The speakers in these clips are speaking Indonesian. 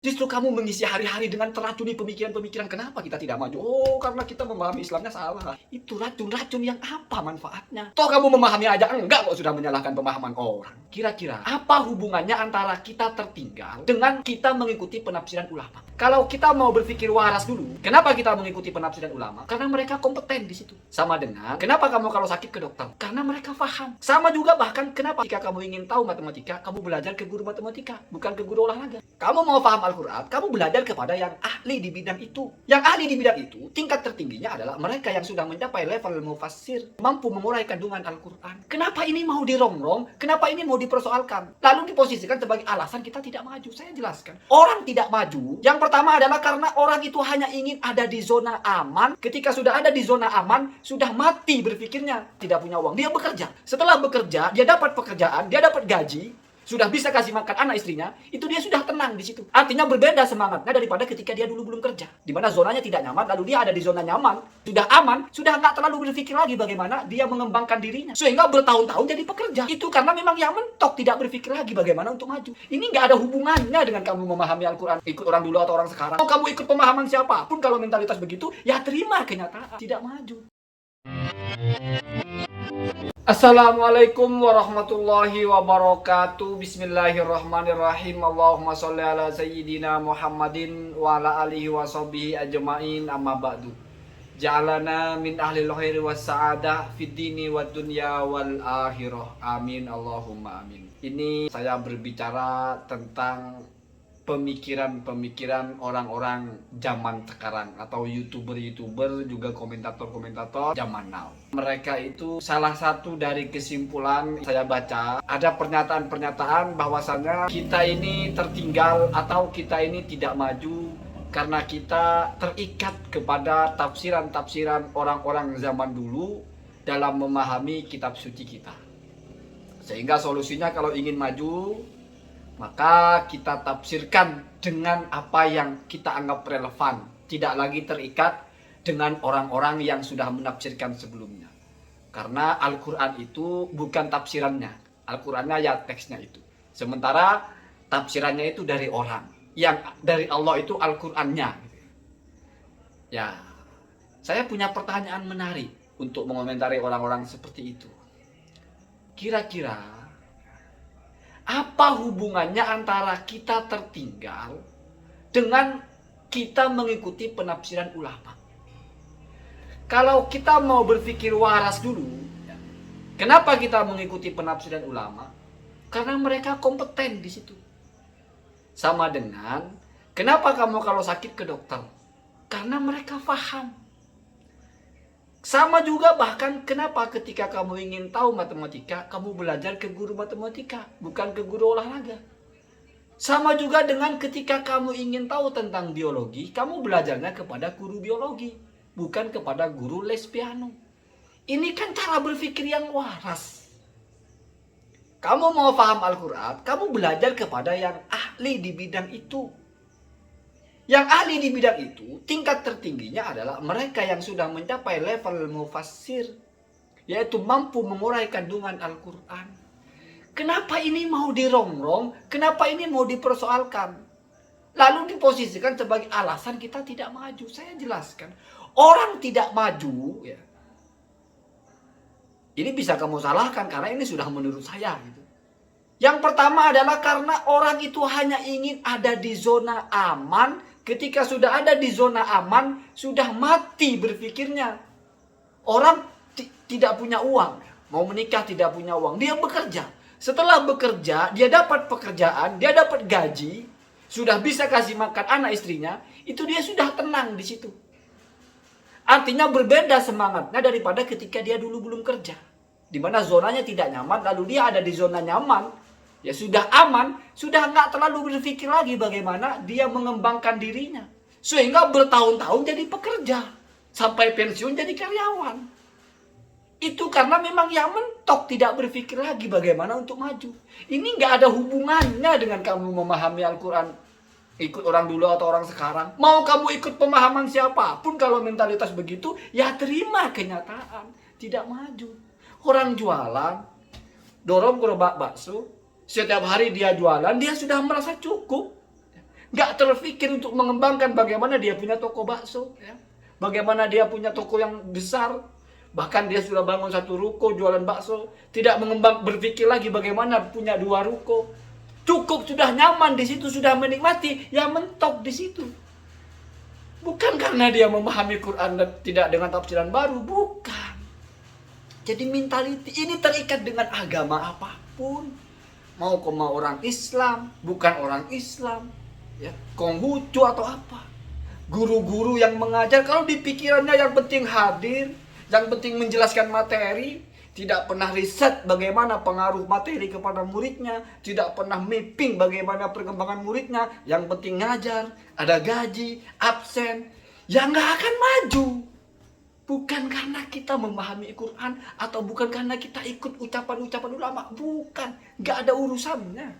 Justru kamu mengisi hari-hari dengan teracuni pemikiran-pemikiran, kenapa kita tidak maju? Oh, karena kita memahami Islamnya salah. Itu racun-racun yang apa manfaatnya? Toh kamu memahami aja enggak kok sudah menyalahkan pemahaman orang. Kira-kira apa hubungannya antara kita tertinggal dengan kita mengikuti penafsiran ulama? Kalau kita mau berpikir waras dulu, kenapa kita mengikuti penafsiran ulama? Karena mereka kompeten di situ. Sama dengan kenapa kamu kalau sakit ke dokter? Karena mereka paham. Sama juga bahkan kenapa jika kamu ingin tahu matematika, kamu belajar ke guru matematika, bukan ke guru olahraga. Kamu mau paham Al-Quran, kamu belajar kepada yang ahli di bidang itu. Yang ahli di bidang itu, tingkat tertingginya adalah mereka yang sudah mencapai level mufassir, mampu mengurai kandungan Al-Quran. Kenapa ini mau dirongrong? Kenapa ini mau dipersoalkan? Lalu diposisikan sebagai alasan kita tidak maju. Saya jelaskan. Orang tidak maju, yang pertama adalah karena orang itu hanya ingin ada di zona aman. Ketika sudah ada di zona aman, sudah mati berpikirnya. Tidak punya uang, dia bekerja. Setelah bekerja, dia dapat pekerjaan, dia dapat gaji, sudah bisa kasih makan anak istrinya, itu dia sudah tenang di situ. Artinya berbeda semangatnya daripada ketika dia dulu belum kerja. Di mana zonanya tidak nyaman, lalu dia ada di zona nyaman, sudah aman, sudah nggak terlalu berpikir lagi bagaimana dia mengembangkan dirinya. Sehingga bertahun-tahun jadi pekerja. Itu karena memang yang mentok, tidak berpikir lagi bagaimana untuk maju. Ini nggak ada hubungannya dengan kamu memahami Al-Quran, ikut orang dulu atau orang sekarang. Kalau kamu ikut pemahaman siapapun, kalau mentalitas begitu, ya terima kenyataan, tidak maju. Assalamualaikum warahmatullahi wabarakatuh. Bismillahirrahmanirrahim. Allahumma sholli ala sayyidina Muhammadin wa ala alihi wa sahbihi ajma'in, amma ba'du. Ja'alana min ahlil khairi was sa'adah fid dini wad dunya wal akhirah. Amin Allahumma amin. Ini saya berbicara tentang pemikiran-pemikiran orang-orang zaman sekarang atau youtuber-youtuber juga komentator-komentator zaman now. Mereka itu salah satu dari kesimpulan saya baca ada pernyataan-pernyataan bahwasannya kita ini tertinggal atau kita ini tidak maju karena kita terikat kepada tafsiran-tafsiran orang-orang zaman dulu dalam memahami kitab suci kita. Sehingga solusinya kalau ingin maju, maka kita tafsirkan dengan apa yang kita anggap relevan, tidak lagi terikat dengan orang-orang yang sudah menafsirkan sebelumnya. Karena Al-Quran itu bukan tafsirannya, Al-Qurannya ya teksnya itu. Sementara tafsirannya itu dari orang, yang dari Allah itu Al-Qurannya. Ya, saya punya pertanyaan menarik untuk mengomentari orang-orang seperti itu. Kira-kira apa hubungannya antara kita tertinggal dengan kita mengikuti penafsiran ulama? Kalau kita mau berpikir waras dulu, kenapa kita mengikuti penafsiran ulama? Karena mereka kompeten di situ. Sama dengan kenapa kamu kalau sakit ke dokter? Karena mereka paham. Sama juga bahkan kenapa ketika kamu ingin tahu matematika, kamu belajar ke guru matematika, bukan ke guru olahraga. Sama juga dengan ketika kamu ingin tahu tentang biologi, kamu belajarnya kepada guru biologi, bukan kepada guru les piano. Ini kan cara berpikir yang waras. Kamu mau paham Al-Quran, kamu belajar kepada yang ahli di bidang itu. Yang ahli di bidang itu, tingkat tertingginya adalah mereka yang sudah mencapai level mufassir, yaitu mampu mengurai kandungan Al-Quran. Kenapa ini mau dirongrong? Kenapa ini mau dipersoalkan? Lalu diposisikan sebagai alasan kita tidak maju. Saya jelaskan, orang tidak maju, ya, ini bisa kamu salahkan karena ini sudah menurut saya. Gitu. Yang pertama adalah karena orang itu hanya ingin ada di zona aman. Ketika sudah ada di zona aman, sudah mati berpikirnya. Orang tidak punya uang, mau menikah tidak punya uang, dia bekerja. Setelah bekerja, dia dapat pekerjaan, dia dapat gaji, sudah bisa kasih makan anak istrinya, itu dia sudah tenang di situ. Artinya berbeda semangatnya daripada ketika dia dulu belum kerja. Di mana zonanya tidak nyaman, lalu dia ada di zona nyaman. Ya sudah aman, sudah nggak terlalu berpikir lagi bagaimana dia mengembangkan dirinya. Sehingga bertahun-tahun jadi pekerja. Sampai pensiun jadi karyawan. Itu karena memang yang mentok, tidak berpikir lagi bagaimana untuk maju. Ini nggak ada hubungannya dengan kamu memahami Al-Quran, ikut orang dulu atau orang sekarang. Mau kamu ikut pemahaman siapapun, kalau mentalitas begitu, ya terima kenyataan, tidak maju. Orang jualan, dorong gerobak bakso, setiap hari dia jualan, dia sudah merasa cukup. Nggak terpikir untuk mengembangkan bagaimana dia punya toko bakso, ya. Bagaimana dia punya toko yang besar. Bahkan dia sudah bangun satu ruko jualan bakso. Tidak berpikir lagi bagaimana punya 2 ruko. Cukup sudah nyaman di situ, sudah menikmati, ya mentok di situ. Bukan karena dia memahami Quran dan tidak dengan tafsiran baru, bukan. Jadi mentality ini terikat dengan agama apapun. Mau orang Islam, bukan orang Islam, ya, Konghucu atau apa. Guru-guru yang mengajar kalau di pikirannya yang penting hadir, yang penting menjelaskan materi, tidak pernah riset bagaimana pengaruh materi kepada muridnya, tidak pernah mapping bagaimana perkembangan muridnya, yang penting ngajar, ada gaji, absen, ya nggak akan maju. Bukan karena kita memahami Quran atau bukan karena kita ikut ucapan-ucapan ulama, bukan, nggak ada urusannya.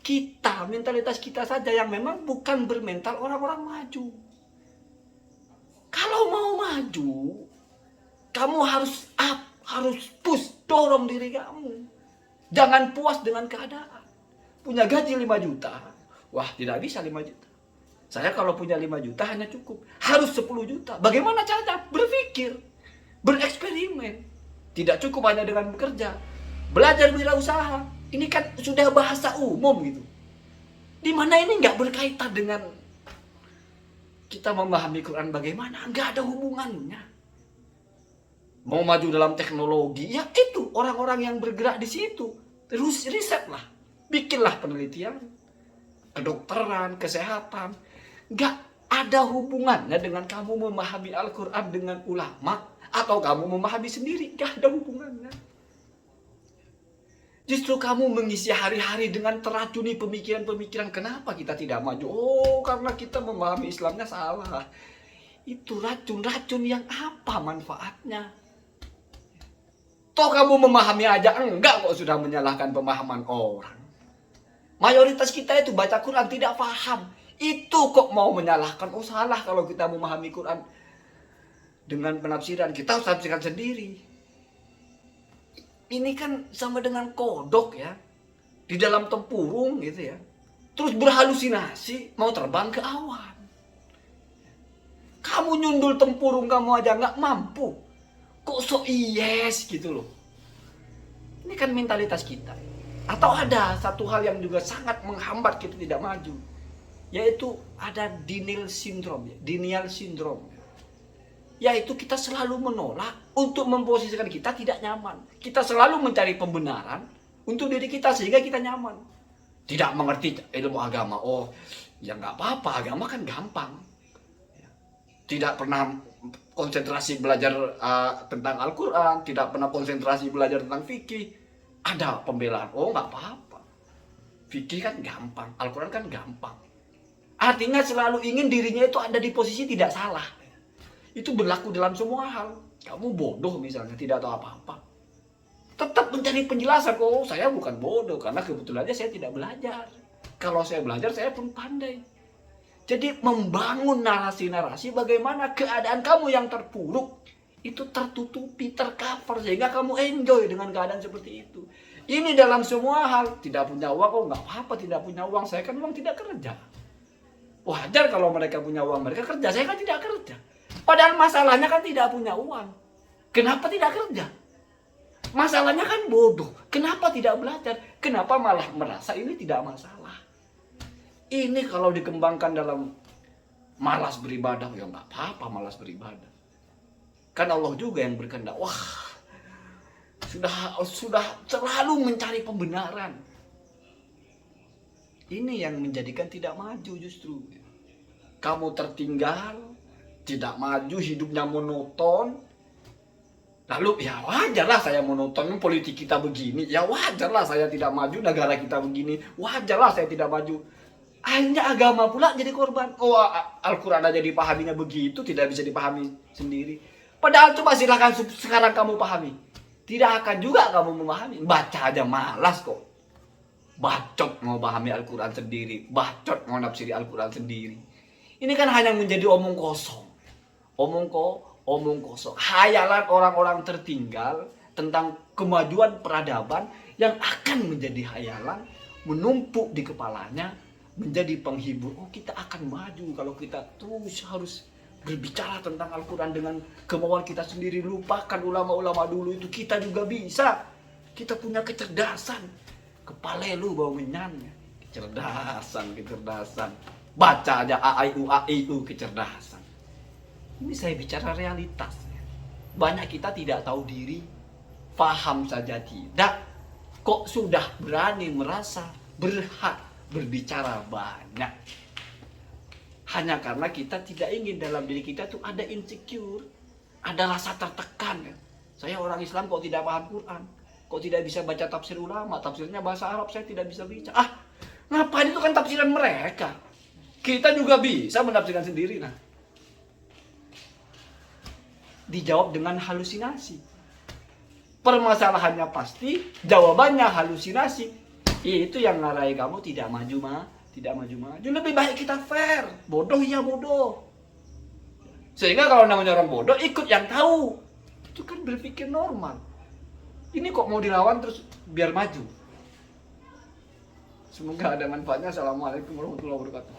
Kita, mentalitas kita saja yang memang bukan bermental orang-orang maju. Kalau mau maju, kamu harus up, harus push, dorong diri kamu. Jangan puas dengan keadaan. Punya gaji 5 juta, wah tidak bisa 5 juta. Saya kalau punya 5 juta hanya cukup. Harus 10 juta. Bagaimana caranya? Berpikir. Bereksperimen. Tidak cukup hanya dengan bekerja. Belajar wirausaha. Ini kan sudah bahasa umum gitu. Dimana ini nggak berkaitan dengan kita memahami Quran bagaimana. Nggak ada hubungannya. Mau maju dalam teknologi, ya itu orang-orang yang bergerak di situ. Terus risetlah. Bikinlah penelitian. Kedokteran, kesehatan. Gak ada hubungannya dengan kamu memahami Al-Quran dengan ulama atau kamu memahami sendiri. Gak ada hubungannya. Justru kamu mengisi hari-hari dengan teracuni pemikiran-pemikiran. Kenapa kita tidak maju? Oh, karena kita memahami Islamnya salah. Itu racun-racun yang apa manfaatnya? Toh kamu memahami aja enggak kok sudah menyalahkan pemahaman orang. Mayoritas kita itu baca Quran tidak paham. Itu kok mau menyalahkan. Oh salah kalau kita memahami Quran dengan penafsiran. Kita harus tafsirkan sendiri. Ini kan sama dengan kodok ya. Di dalam tempurung gitu ya. Terus berhalusinasi mau terbang ke awan. Kamu nyundul tempurung kamu aja nggak mampu. Kok so yes gitu loh. Ini kan mentalitas kita. Atau ada satu hal yang juga sangat menghambat kita tidak maju. Yaitu ada denial syndrome. Denial syndrome. Yaitu kita selalu menolak untuk memposisikan kita tidak nyaman. Kita selalu mencari pembenaran untuk diri kita sehingga kita nyaman. Tidak mengerti ilmu agama. Oh ya nggak apa-apa, agama kan gampang. Tidak pernah konsentrasi belajar tentang Al-Quran, tidak pernah konsentrasi belajar tentang fikih, ada pembelaan. Oh nggak apa-apa, fikih kan gampang, Al-Quran kan gampang. Artinya selalu ingin dirinya itu ada di posisi tidak salah. Itu berlaku dalam semua hal. Kamu bodoh misalnya, tidak tahu apa-apa, tetap mencari penjelasan. Oh saya bukan bodoh, karena kebetulannya saya tidak belajar. Kalau saya belajar saya pun pandai. Jadi membangun narasi-narasi bagaimana keadaan kamu yang terpuruk itu tertutupi, tercover sehingga kamu enjoy dengan keadaan seperti itu. Ini dalam semua hal. Tidak punya uang, oh nggak apa-apa tidak punya uang. Saya kan memang tidak kerja. Wajar kalau mereka punya uang, mereka kerja. Saya kan tidak kerja. Padahal masalahnya kan tidak punya uang. Kenapa tidak kerja? Masalahnya kan bodoh. Kenapa tidak belajar? Kenapa malah merasa ini tidak masalah? Ini kalau dikembangkan dalam malas beribadah, ya nggak apa-apa malas beribadah. Kan Allah juga yang berkehendak. Wah, sudah selalu mencari pembenaran. Ini yang menjadikan tidak maju justru. Kamu tertinggal, tidak maju, hidupnya monoton. Lalu ya wajarlah saya monoton, politik kita begini. Ya wajarlah saya tidak maju, negara kita begini. Wajarlah saya tidak maju. Akhirnya agama pula jadi korban. Oh, Al-Quran aja dipahaminya begitu, tidak bisa dipahami sendiri. Padahal coba silakan sekarang kamu pahami. Tidak akan juga kamu memahami. Baca aja malas kok. Bacot mau pahami Al-Quran sendiri. Bacot mau nafsiri Al-Quran sendiri. Ini kan hanya menjadi omong kosong. Omong kosong. Hayalan orang-orang tertinggal tentang kemajuan peradaban yang akan menjadi hayalan, menumpuk di kepalanya, menjadi penghibur. Oh, kita akan maju kalau kita terus harus berbicara tentang Al-Quran dengan kemauan kita sendiri. Lupakan ulama-ulama dulu itu, kita juga bisa. Kita punya kecerdasan. Kepala lu bau menyanyi. Kecerdasan. Baca aja A, I, U, kecerdasan. Ini saya bicara realitas. Banyak kita tidak tahu diri, paham saja tidak. Kok sudah berani merasa berhak berbicara banyak. Hanya karena kita tidak ingin dalam diri kita tuh ada insecure, ada rasa tertekan. Saya orang Islam kok tidak paham Quran, kok tidak bisa baca tafsir ulama, tafsirnya bahasa Arab, saya tidak bisa baca. Ngapain, itu kan tafsiran mereka. Kita juga bisa menafsirkan sendiri. Nah, dijawab dengan halusinasi. Permasalahannya pasti jawabannya halusinasi. Itu yang ngarahi kamu tidak maju. Lebih baik kita fair. Bodoh ya bodoh. Sehingga kalau namanya orang bodoh ikut yang tahu. Itu kan berpikir normal. Ini kok mau dilawan terus biar maju. Semoga ada manfaatnya. Assalamualaikum warahmatullahi wabarakatuh.